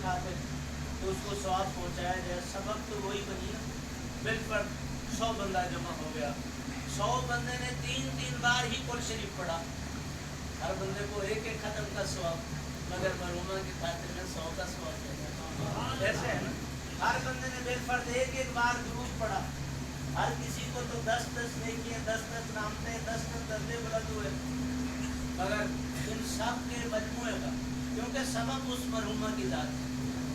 खातिर तो उसको सवाब पहुँचाया जाए। सबक तो वही बनी ना, बिल पर 100 बंदा जमा हो गया, 100 बंदे ने 3-3 बार ही कुल शरीफ पढ़ा, हर बंदे को एक एक खत्म का सवाब, मगर मरहुमा की खातिर में 100 का सवाब देगा। ऐसे है ना, हर बंदे ने बेफर्द एक एक बार दुरूद पढ़ा, हर किसी को तो 10-10 नेकियां, 10-10 नामते, 10-10 दर्जे बुलंद हुए, मगर इन सब के मजमूए का, क्योंकि सबब उस मरहुमा की जात है,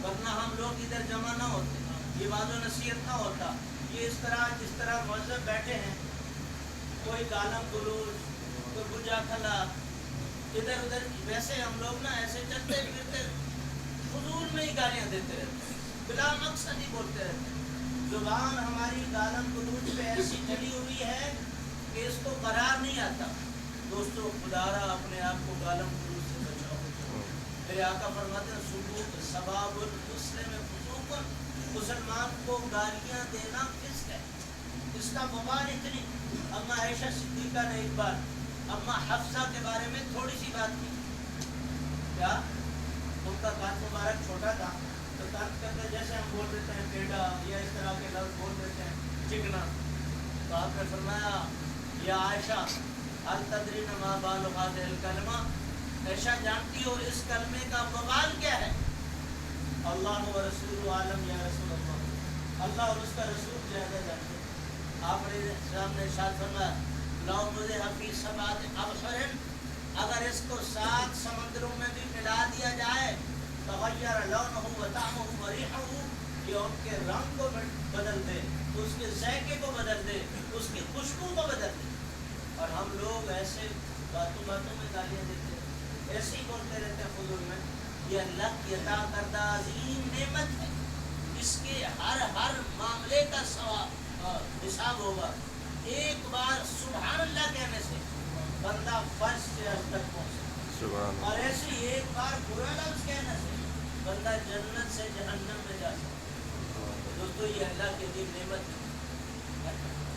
वरना हम लोग इधर जमा ना होते, ये वादो नसीहत ना होता, ये इस तरह जिस तरह मौजूद बैठे हैं, कोई गालम गुलूज, कोई बुझा खला, इधर उधर, वैसे हम लोग ना ऐसे चलते फिरते फजूल में ही गालियाँ देते रहते, बिला मकसद ही बोलते रहते। जुबान हमारी गालम गुलूज पे ऐसी चली हुई है कि इसको करार नहीं आता। दोस्तों, खुदारा अपने आप को गालम गुलूज से बचाओ। मेरे आका फरमाते हैं सुबूत सबाबुल मुस्लिम फुसूकुन, मुसलमान को गालियाँ देना फिस्क है, इसका बवाल इतनी। अम्मा आयशा सिद्दीका ने एक बार अम्मा हफ्सा के बारे में थोड़ी सी बात की, क्या उनका कान मुबारक छोटा था तो कान कहते जैसे हम बोल देते हैं टेढ़ा या इस तरह के लफ्ज़ बोल देते हैं चिकना, तो आपने फरमाया या आयशा अल तदरी नमा बाल हादिल कलमा, ऐशा जानती हो इस कलमे का बवाल क्या है? अल्लाह व रसूल आलम, या रसूल अल्लाह, अल्लाह और उसका रसूल ज़्यादा जानते हैं। आपने सामने इरशाद फरमाया लौ मुझे हफी सबात अबसरन, अगर इसको 7 समंदरों में भी मिला दिया जाए तो गय्यर लौनहु व तामहु व रिहहु, ये उनके रंग को बदल दे, उसके ज़ायके को बदल दे, उसकी खुशबू को बदल दे। और हम लोग ऐसे बातों बातों में गालियाँ देते हैं, ऐसे ही बोलते रहते हैं फजूल में। ये अल्लाह की अता करदा अजीम नेमत है, इसके हर हर मामले का हिसाब होगा। एक बार सुभान अल्लाह कहने से बंदा फर्श से अर्श तक पहुँचे, और ऐसे एक बार बुरा लफ्ज़ कहने से बंदा जन्नत से जहन्नम में जा सकता है। दोस्तों, ये अल्लाह की अजीम नेमत है।